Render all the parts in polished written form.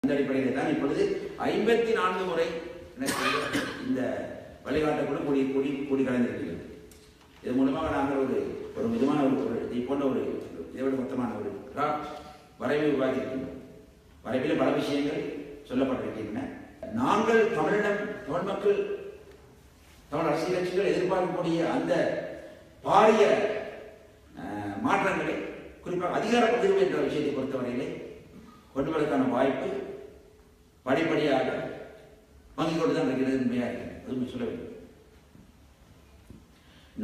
அந்த அடிப்படையில் தான் இப்பொழுது 54 முறை இந்த வழிகாட்டக்குழு கூடி கலந்திருக்கிறது. இது மூலமாக நாங்கள் ஒரு விதமான இதை போன்ற இதை விட மொத்தமான ஒரு வரைவை உருவாக்கியிருக்கின்றோம். வரைவில் பல விஷயங்கள் சொல்லப்பட்டிருக்கின்றன. நாங்கள் தமிழ் மக்கள் தமிழ் அரசியல் கட்சிகள் எதிர்பார்க்கக்கூடிய அந்த பாரிய மாற்றங்களை குறிப்பாக அதிகார பகிர்வு என்ற விஷயத்தை பொறுத்தவரையிலே கொண்டு வருவதற்கான வாய்ப்பு படிப்படியாக வாங்கிக் கொண்டுதான் இருக்கிறது உண்மையாக இருக்கிறது. அதுவும் சொல்ல வேண்டும்.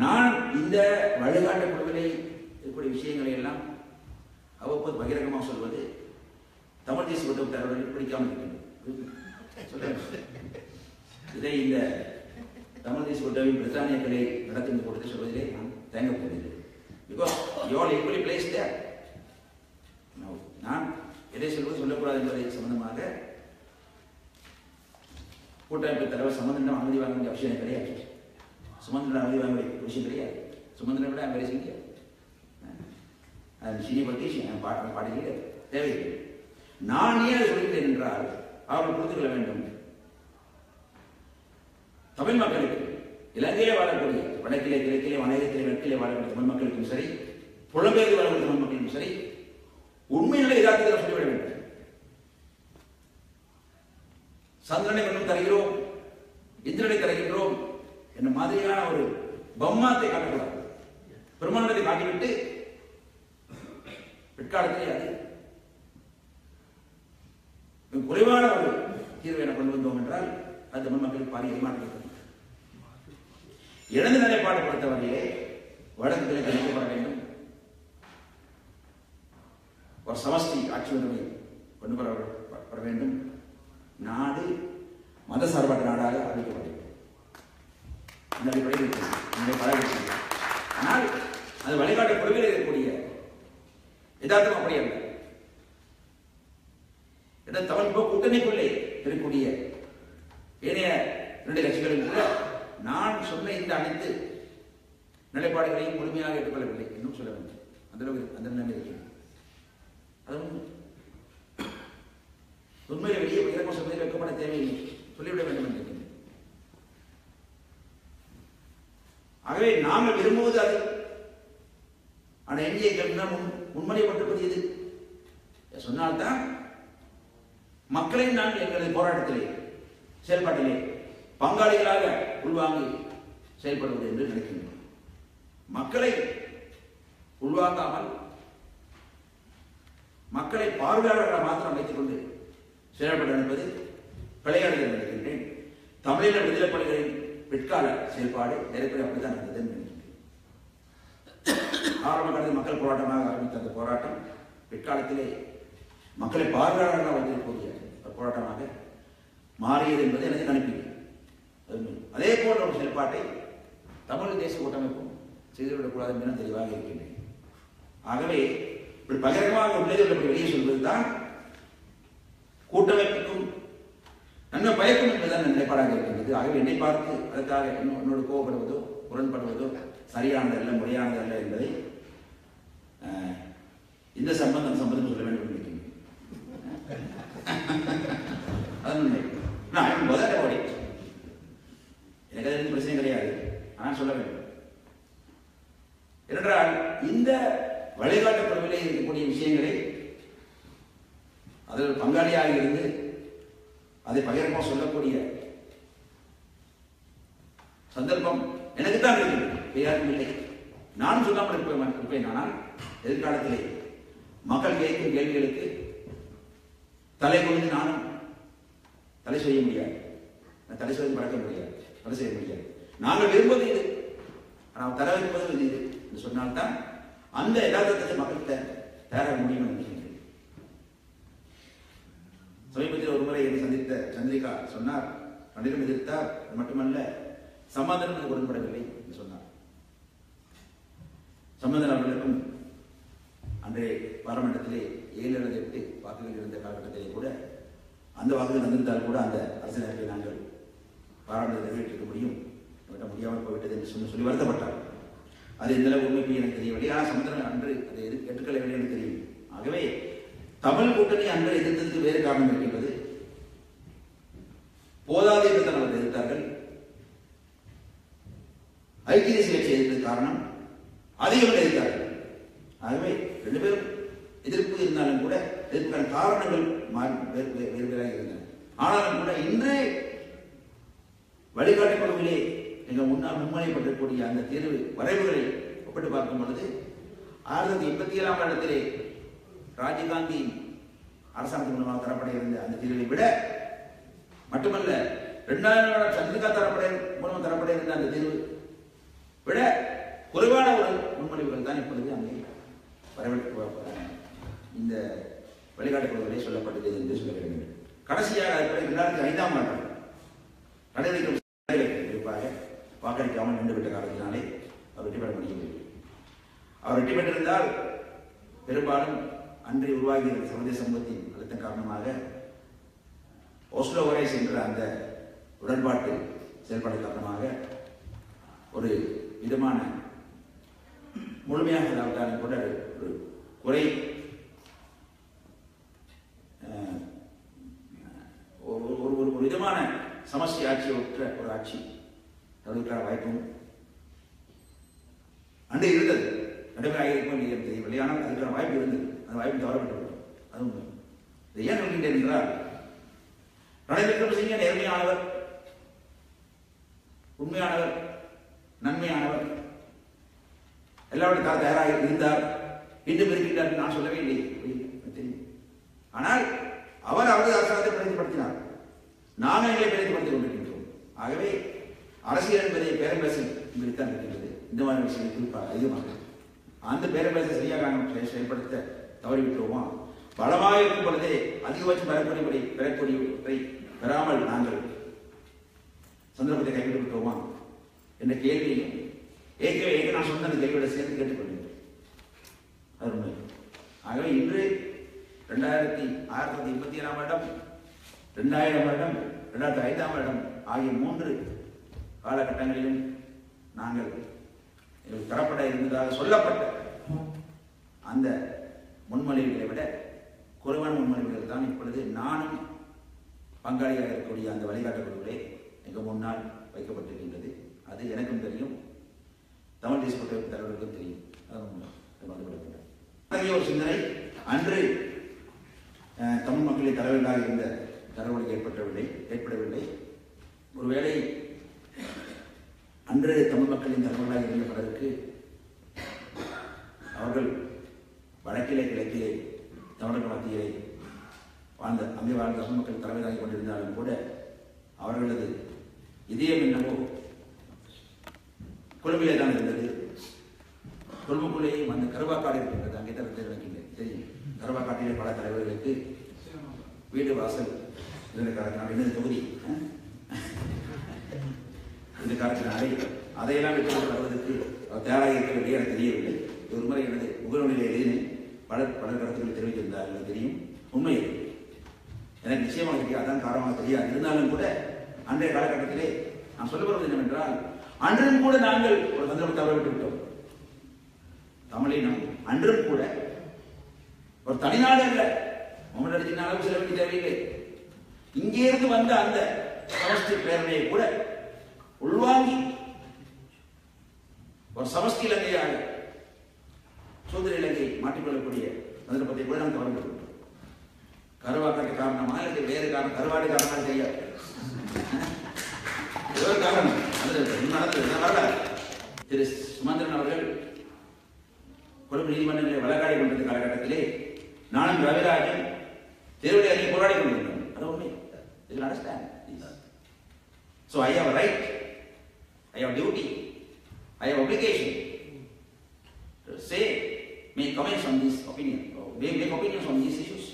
நான் இந்த வழிகாட்டு குழுவிலே இருக்கக்கூடிய விஷயங்களை எல்லாம் அவ்வப்போது பகிரங்கமாக சொல்வது தமிழ் தேசிய கூட்டமைப்பு தலைவர்கள் பிடிக்காமல் இருக்கின்றது. இதை இந்த தமிழ் தேசிய கூட்டமைப்பின் பிரித்தானியர்களை நடத்தும் கூட்டத்தை சொல்வதிலே நான் தேங்க போவதில்லை. Because you all equally placed there. நான் எதை சொல்வது சொல்லக்கூடாது என்பதை சம்பந்தமாக கூட்டமைப்பு தலைவர் சுமந்திரன் அனுமதி வாங்க வேண்டிய அவசியம் கிடையாது. சுமந்திரன் அனுமதி வாங்க வேண்டிய விஷயம் கிடையாது. சுமந்திரனை விட வேலை செய்ய சினி பற்றி பாடுகிற தேவையில்லை. நான் ஏன் சொல்கிறேன் என்றால் அவர்கள் புரிந்து கொள்ள வேண்டும். தமிழ் மக்களுக்கு இலங்கையிலே வாழக்கூடிய வடக்கிலே கிழக்கிலே வடக்கிலே மேற்கிலே வாழக்கூடிய தமிழ் மக்களுக்கும் சரி, புலம்பெயர்ந்து வாழக்கூடிய தமிழ் மக்களுக்கும் சரி, உண்மையிலே யதார்த்தத்தில் சொல்லிவிட வேண்டும். சந்திரனை கொண்டு தருகிறோம், இந்திரனை தருகின்றோம் என்ற மாதிரியான ஒரு பம்மாத்தை காட்டக்கூடாது. பிரம்மாண்டத்தை காட்டிவிட்டு பிற்காலத்திலே அது குறைவான ஒரு தீர்வை என கொண்டு வந்தோம் என்றால் அது தமிழ் மக்களுக்கு பாரிய ஏமாற்றம். இடது நிலைப்பாடு பொறுத்தவரையிலே வடக்கு கிழக்கு இணைக்கப்பட வேண்டும். ஒரு சமஷ்டி ஆட்சி ஒன்றை கொண்டு வரப்பட வேண்டும். நாடு மதசார்பற்ற நாடாக அறிவிக்கப்பட வேண்டும். இந்த அடிப்படையில் ஆனால் அது வழிகாட்டு குழுவில் இருக்கக்கூடிய யதார்த்தம் அப்படி அல்ல. தமிழ் கூட்டணிக்குள்ளே இருக்கக்கூடிய ஏனைய 2 கட்சிகளும் கூட நான் சொன்ன இந்த அனைத்து நிலைப்பாடுகளையும் முழுமையாக ஏற்றுக்கொள்ளவில்லை இன்னும் சொல்ல வேண்டும். அந்த நிலைமை இருக்கிறது. அதுவும் உண்மையை வெளியே பகிரங்க சொல்வதில் வைக்கப்பட தேவையில்லை, சொல்லிவிட வேண்டும் என்று. ஆகவே நாங்கள் விரும்புவது அது. ஆனால் எண்ணியைகள் முன்மொழியப்பட்டிருப்பது எது சொன்னால்தான் மக்களை நாங்கள் எங்களது போராட்டத்திலே செயல்பாட்டிலே பங்காளிகளாக உள்வாங்கி செயல்படுவது என்று நினைக்கின்றோம். மக்களை உள்வாங்காமல் மக்களை பார்வையாளர்களாக மாத்திரம் வைத்துக் கொண்டு செயல்பட என்பது பிழையானது என்று நினைக்கின்றேன். தமிழீழ விடுதலை புலிகளின் பிற்கால செயல்பாடு நிறைவேற அப்படித்தான் இருந்தது என்று நினைக்கின்றேன். ஆரம்ப காலத்தில் மக்கள் போராட்டமாக ஆரம்பித்த அந்த போராட்டம் பிற்காலத்திலே மக்களை பார்வையாளர்களாக வைத்திருக்கக்கூடிய போராட்டமாக மாறியது என்பது எனக்கு கணிப்பீங்க. அதே போன்ற ஒரு செயல்பாட்டை தமிழ் தேசிய கூட்டமைப்பும் செய்துவிடக்கூடாது என்று தெளிவாக இருக்கின்றேன். ஆகவே இப்படி பகிரங்கமாக உள்ளே வெளியே சொல்வதுதான் கூட்டமைப்புக்கும் நன்மை பயக்கும் என்பதுதான் நிலைப்பாடாக இருக்கின்றது. ஆகவே என்னை பார்த்து அதற்காக என்னோடு கோவப்படுவதோ முரண்படுவதோ சரியானதல்ல, முறையானதல்ல என்பதை இந்த சம்பந்தம் சொல்ல வேண்டும் என்று நினைக்கின்றேன். நான் முதல்ல ஓடி எனக்கு அது பிரச்சனை கிடையாது. ஆனால் சொல்ல வேண்டும் என்றால் இந்த வழிகாட்டு குழுவிலே இருக்கக்கூடிய விஷயங்களை அதில் பங்காளியாக இருந்து அதை பகிரங்கமாக சொல்லக்கூடிய சந்தர்ப்பம் எனக்கு தான் இருக்கிறது, யாருக்கும் இல்லை. நானும் சொல்லாமல் இருப்பேன். ஆனால் எதிர்காலத்திலே மக்கள் கேட்கும் கேள்விகளுக்கு தலை கொண்டு நானும் தலை செய்ய முடியாது, தலை செய்து பழக்க முடியாது, தலை செய்ய முடியாது. நாங்கள் விரும்புவது இது, ஆனால் தர வைப்பது இது என்று சொன்னால்தான் அந்த யதார்த்தத்தை மக்கள்கிட்ட தயாராக முடியும் நினைக்கின்றேன். சமீபத்தில் ஒரு முறை என்னை சந்தித்த சந்திரிகா சொன்னார், கண்டிலும் எதிர்த்தார், மட்டுமல்ல சமாதானம் உடன்படவில்லை என்று சொன்னார். சம்பந்தன் அவர்களுக்கும் அன்றைய பாராளுமன்றத்திலே 7 அல்லது 8 வாக்குகள் இருந்த காலகட்டத்திலே கூட அந்த வாக்குகள் வந்திருந்தால் கூட அந்த அரசியலை நாங்கள் பாராளுமன்றத்தை நிறைவேற்றிருக்க முடியாமல் போய்விட்டது என்று சொல்லி வருத்தப்பட்டார். அது எந்த அளவு உண்மைக்கு எனக்கு தெரியவில்லை. ஆனால் சமுத்திரம் அன்று அதை ஏற்றுக்கொள்ளவில்லை எனக்கு தெரியும். ஆகவே தமிழ் கூட்டணி அன்று எதிர்த்ததுக்கு வேறு காரணம் இருக்கின்றது. போதாது என்று தான் அவர்கள் எதிர்த்தார்கள். ஐக்கிய தேசிய கட்சி எதிர்த்தது காரணம் அதிகம் எதிர்த்தார்கள். ஆகவே 2 பேரும் எதிர்ப்பு இருந்தாலும் கூட எதிர்ப்புக்கான காரணங்கள் வேறுவேறாக இருந்தன. ஆனாலும் கூட இன்று வழிகாட்டுக் குழுவிலே எங்கள் முன்னால் முன்மொழியப்பட்டிருக்கக்கூடிய அந்த தீர்வு வரைவுகளை ஒப்பிட்டு பார்க்கும் பொழுது 1987 வருடத்திலே ராஜீவ்காந்தி அரசாங்கத்தின் மூலமாக தரப்பட இருந்த அந்த தீர்வை விட மட்டுமல்ல 2000 சந்திரிகா தரப்பட மூலமாக தரப்பட இருந்த அந்த தீர்வு விட குறைவான ஒரு முன்மொழிவுகள் தான் இப்பொழுது அங்கே இந்த வழிகாட்டுக் குழுவிலே சொல்லப்பட்டது என்று சொல்ல வேண்டும். கடைசியாக 2005 வருடம் நடைபெறும் குறிப்பாக வாக்களிக்காமல் நின்றுவிட்ட காரணத்தினாலே அவர் வெற்றி பெற முடியவில்லை. அவர் வெற்றி பெற்றிருந்தால் பெரும்பாலும் அன்றைய உருவாகிய சர்வதேச சமூகத்தின் அழுத்தம் காரணமாக ஓஸ்லோ வரை சென்ற அந்த உடன்பாட்டு செயல்பாடு காரணமாக ஒரு விதமான முழுமையாக இல்லாவிட்டாலும் கூட ஒரு குறை ஒரு விதமான சமஷ்டி ஆட்சியை ஒற்ற ஒரு ஆட்சி தடுக்கிற வாய்ப்பும் அன்று இருந்தது. நடைமுறையாகிருக்கும் தெரியவில்லை. ஆனால் அதுக்கான வாய்ப்பு இருந்தது. அந்த வாய்ப்பு தவறப்பட்டுவிட்டோம். அது இதை ஏன் சொல்கின்றேன் என்றால் ரணில் விக்ரமசிங்கே நேர்மையானவர், உண்மையானவர், நன்மையானவர், எல்லாவற்றையும் தயாராக இருந்தார். இன்னும் இருக்கின்றார் நான் சொல்லவே இல்லை. ஆனால் அவர் அவரது அரசாங்கத்தை பிரதிபடுத்தினார். நாம் எங்களை பிரதிபடுத்திக் கொண்டிருக்கின்றோம். ஆகவே அரசியல் என்பதை பேரம்பேசல் இப்படித்தான் இருக்கின்றது. இந்த மாதிரி விஷயங்கள் குறிப்பாக அதிகமாக அந்த பேரம்பேசை சரியாக செயல்படுத்த தவறிவிட்டோமா? பலமாக இருக்கும் பொழுதே அதிகபட்சம் பெறக்கூடியவற்றை பெறாமல் நாங்கள் சந்தர்ப்பத்தை கைவிட்டு விட்டோமா என்ற கேள்வியையும் ஏற்க நான் சொன்ன அந்த கேள்வியோட சேர்த்து கேட்டுக்கொண்டேன். அது உண்மை. ஆகவே இன்று 1927 வருடம், 2000 வருடம், 2005 வருடம் ஆகிய 3 காலகட்டங்களிலும் நாங்கள் தரப்பட இருந்ததாக சொல்லப்பட்ட அந்த முன்மொழிவுகளை விட குறைவான முன்மொழிவுகள் தான் இப்பொழுது நானும் பங்காளியாக இருக்கக்கூடிய அந்த வழிகாட்டுக் குழுவிலே எங்கள் முன்னால் வைக்கப்பட்டிருக்கின்றது. அது எனக்கும் தெரியும், தமிழ் தேசிய கூட்டமைப்பு தலைவர்களுக்கும் தெரியும். அது ஒரு சிந்தனை அன்று தமிழ் மக்களின் தலைவர்களாக இருந்த தலைவர்களுக்கு ஏற்படவில்லை. ஒருவேளை அன்று தமிழ் மக்களின் தலைவர்களாக இருந்த பலருக்கு அவர்கள் வடக்கிலே கிழக்கிலே தமிழர்கள் மத்தியிலே அங்கே வாழ்ந்த தமிழ் மக்கள் தலைவராக கொண்டிருந்தாலும் கூட அவர்களது இதயம் என்னவோ கொழும்பிலே தான் இருந்தது. கொழும்புக்குள்ளேயும் அந்த கருவாக்காடு இருக்கின்றது. அங்கே தரத்தை விளக்கின்றேன் தெரியும். கருவாக்காட்டிலே பல தலைவர்களுக்கு வீடு வாசல் இருந்த காலத்தினால் இன்னொரு தொகுதி இந்த காலத்தினாலே அதையெல்லாம் விட்டு வருவதற்கு தயாராக இருக்கவில்லை. எனக்கு தெரியவில்லை. ஒரு முறை எனது முகநூலில் எழுதினேன். பல கருத்துக்களை தெரிவித்திருந்தார்கள் தெரியும். உண்மை எனக்கு நிச்சயமாக தெரியாது, அதான் காரணமாக தெரியாது. இருந்தாலும் கூட அன்றைய காலகட்டத்திலே நான் சொல்ல வருவது என்னவென்றால் அன்றும் கூட நாங்கள் ஒரு சந்தர்ப்பத்தை தவறவிட்டு விட்டோம். தமிழினம் அன்றும் கூட ஒரு தனிநாடு அல்ல, முகமது அலிஜின் அளவு செல்ல வேண்டிய தேவையில்லை. இங்கே இருந்து வந்த அந்த சமஷ்டி பேரணியை கூட உள்வாங்கி ஒரு சமஷ்டி இலங்கையாக சுதந்திர இலங்கை மாற்றிக்கொள்ளக்கூடிய சந்தர்ப்பத்தை கூட நாம் தவறு விட்டோம். கருவாக்காட்டு காரணமாக இல்லை வேறு காரணம், கருவாடு காரணமாக தெரியாது. ஒரு காரணம் நடந்தது. திரு சுமந்திரன் அவர்கள் கொழும்பு நீதிமன்றங்களை வழக்காடி கொண்டிருந்த காலகட்டத்திலே நானும் ரவிராஜன் தேர்தலை அறிக்கை போராடி கொண்டிருந்தோம். அது உண்மை. So I have a right, I have a duty, I have obligation to say, make comments on this opinion, or make opinions on these issues.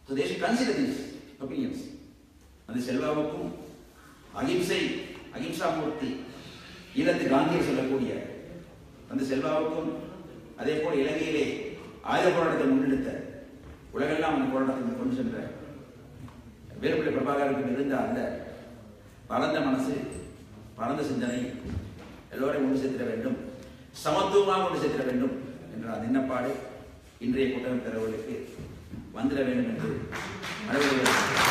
So they should consider these opinions. அந்த செல்வாவுக்கும் அகிம்சா மூர்த்தி ஈழத்து காந்தியை சொல்லக்கூடிய அந்த செல்வாவுக்கும் அதே போல இலங்கையிலே ஆயுத போராட்டத்தை முன்னெடுத்த உலகெல்லாம் அந்த போராட்டத்தை கொண்டு சென்ற வேறுபட்ட பிரபாகருக்கு இருந்த அந்த பரந்த மனசு, பரந்த சிந்தனை எல்லோரையும் ஒன்று சேர்த்திட வேண்டும், சமத்துவமாக ஒன்று சேர்த்திட வேண்டும் என்ற அந்த எண்ணப்பாடு இன்றைய கூட்டமைப்பு தலைவர்களுக்கு வந்துட வேண்டும் என்று அனைவரும்